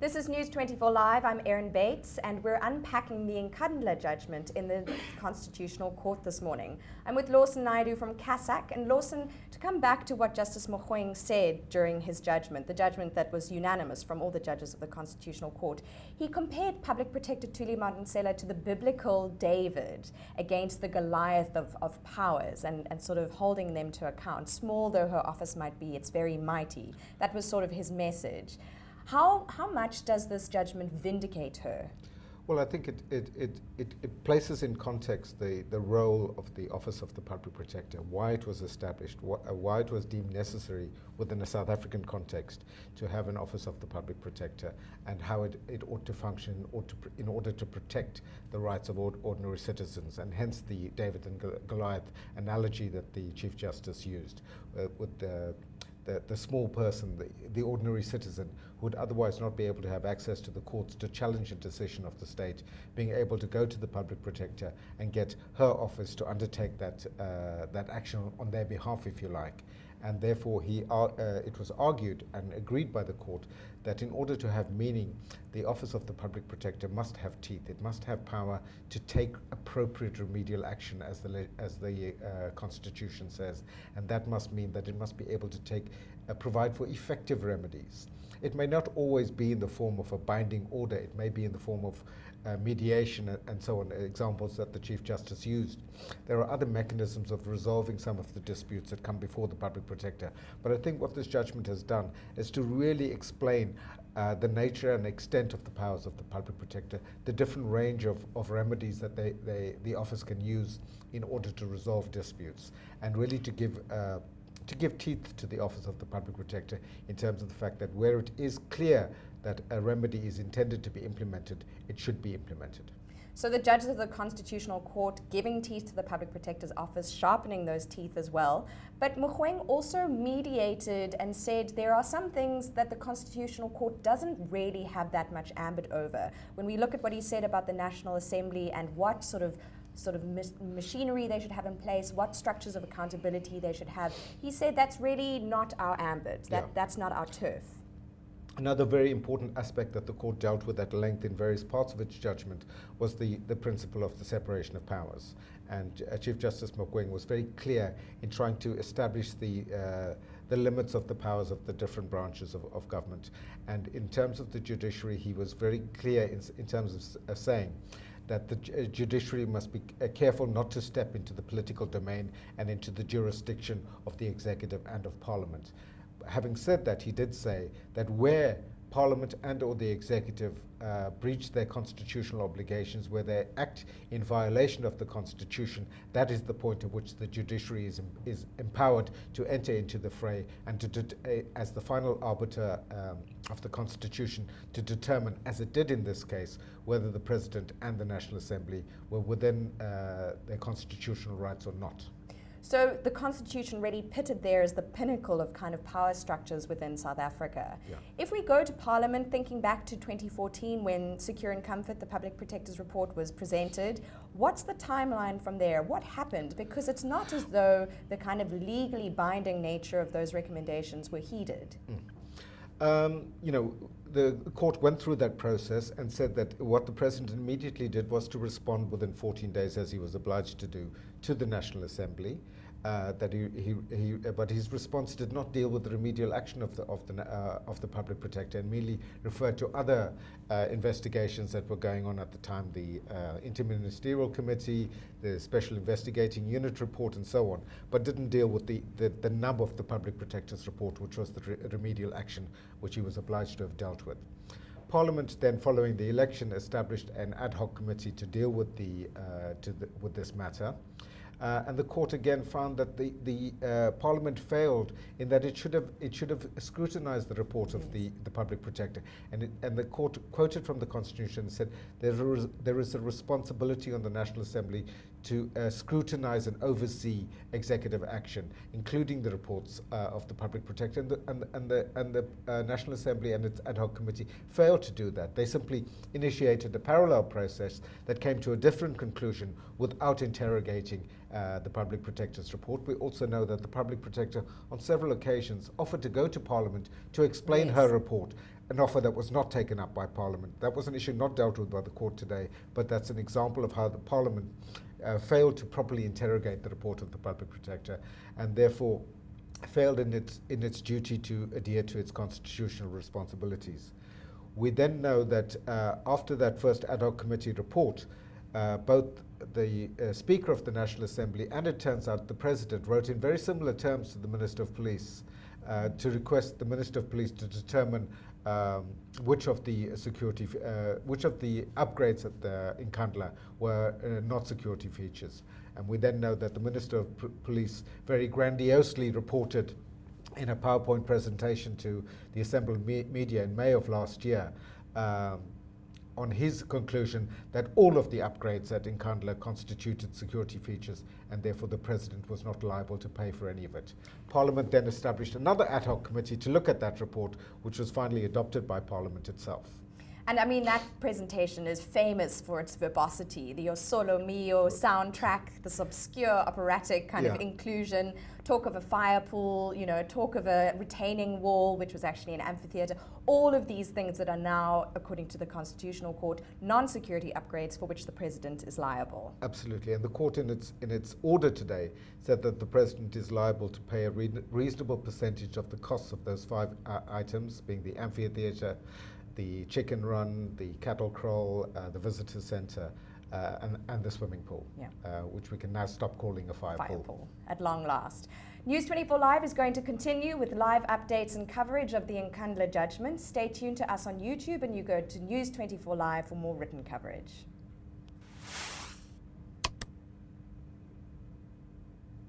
This is News 24 Live. I'm Erin Bates, and we're unpacking the Nkandla judgment in the Constitutional Court this morning. I'm with Lawson Naidu from CASAC, and Lawson, to come back to what Justice Mogoeng said during his judgment, the judgment that was unanimous from all the judges of the Constitutional Court, he compared Public Protector Thuli Madonsela to the biblical David against the Goliath of powers and sort of holding them to account. Small though her office might be, it's very mighty. That was sort of his message. How much does this judgment vindicate her? Well, I think it places in context the role of the Office of the Public Protector, why it was established, why it was deemed necessary within a South African context to have an Office of the Public Protector, and how it ought to function in order to protect the rights of ordinary citizens, and hence the David and Goliath analogy that the Chief Justice used with the small person, the ordinary citizen, who would otherwise not be able to have access to the courts to challenge a decision of the state, being able to go to the public protector and get her office to undertake that action on their behalf, if you like. And therefore, it was argued and agreed by the court that in order to have meaning, the Office of the Public Protector must have teeth. It must have power to take appropriate remedial action, as the Constitution says, and that must mean that it must be able to provide for effective remedies. It may not always be in the form of a binding order. It may be in the form of mediation and so on, examples that the Chief Justice used. There are other mechanisms of resolving some of the disputes that come before the Public Protector. But I think what this judgment has done is to really explain the nature and extent of the powers of the Public Protector, the different range of remedies that the office can use in order to resolve disputes, and really to give teeth to the Office of the Public Protector in terms of the fact that where it is clear that a remedy is intended to be implemented, it should be implemented. So the judges of the Constitutional Court giving teeth to the Public Protector's office, sharpening those teeth as well. But Mogoeng also mediated and said there are some things that the Constitutional Court doesn't really have that much ambit over. When we look at what he said about the National Assembly and what sort of machinery they should have in place, what structures of accountability they should have, he said that's really not our ambit, that's not our turf. Another very important aspect that the court dealt with at length in various parts of its judgment was the principle of the separation of powers. And Chief Justice Mogoeng was very clear in trying to establish the limits of the powers of the different branches of government. And in terms of the judiciary, he was very clear in terms of saying that the judiciary must be careful not to step into the political domain and into the jurisdiction of the executive and of Parliament. Having said that, he did say that where Parliament and or the executive breach their constitutional obligations, where they act in violation of the Constitution, that is the point at which the judiciary is empowered to enter into the fray and as the final arbiter of the Constitution, to determine, as it did in this case, whether the President and the National Assembly were within their constitutional rights or not. So the Constitution really pitted there as the pinnacle of kind of power structures within South Africa. Yeah. If we go to Parliament, thinking back to 2014 when Secure and Comfort, the Public Protector's report, was presented, what's the timeline from there? What happened? Because it's not as though the kind of legally binding nature of those recommendations were heeded. The court went through that process and said that what the President immediately did was to respond within 14 days, as he was obliged to do, to the National Assembly. But his response did not deal with the remedial action of the Public Protector, and merely referred to other investigations that were going on at the time, the Interministerial Committee, the Special Investigating Unit report, and so on, but didn't deal with the nub of the Public Protector's report, which was the remedial action which he was obliged to have dealt with. Parliament then, following the election, established an ad hoc committee to deal with with this matter. And the court again found that the Parliament failed in that it should have scrutinized the report of the Public Protector, and the court quoted from the Constitution and said there is a responsibility on the National Assembly to scrutinize and oversee executive action, including the reports of the Public Protector, and the National Assembly and its ad hoc committee failed to do that. They simply initiated a parallel process that came to a different conclusion without interrogating the Public Protector's report. We also know that the Public Protector on several occasions offered to go to Parliament to explain her report, an offer that was not taken up by Parliament. That was an issue not dealt with by the court today, but that's an example of how the Parliament failed to properly interrogate the report of the Public Protector, and therefore failed in its duty to adhere to its constitutional responsibilities. We then know that after that first ad hoc committee report, both the Speaker of the National Assembly and, it turns out, the President wrote in very similar terms to the Minister of Police to request the Minister of Police to determine which of the upgrades at the Nkandla were not security features. And we then know that the Minister of Police very grandiosely reported in a PowerPoint presentation to the assembled media in May of last year on his conclusion that all of the upgrades at Nkandla constituted security features, and therefore the President was not liable to pay for any of it. Parliament then established another ad hoc committee to look at that report, which was finally adopted by Parliament itself. And I mean, that presentation is famous for its verbosity, the O Solo Mio soundtrack, this obscure operatic kind of inclusion, talk of a fire pool, talk of a retaining wall, which was actually an amphitheater, all of these things that are now, according to the Constitutional Court, non-security upgrades for which the President is liable. Absolutely, and the court in its order today said that the President is liable to pay a reasonable percentage of the costs of those 5 items, being the amphitheater, the chicken run, the cattle kraal, the visitor centre, and the swimming pool, which we can now stop calling a fire pool. At long last. News 24 Live is going to continue with live updates and coverage of the Nkandla judgment. Stay tuned to us on YouTube, and you go to News 24 Live for more written coverage.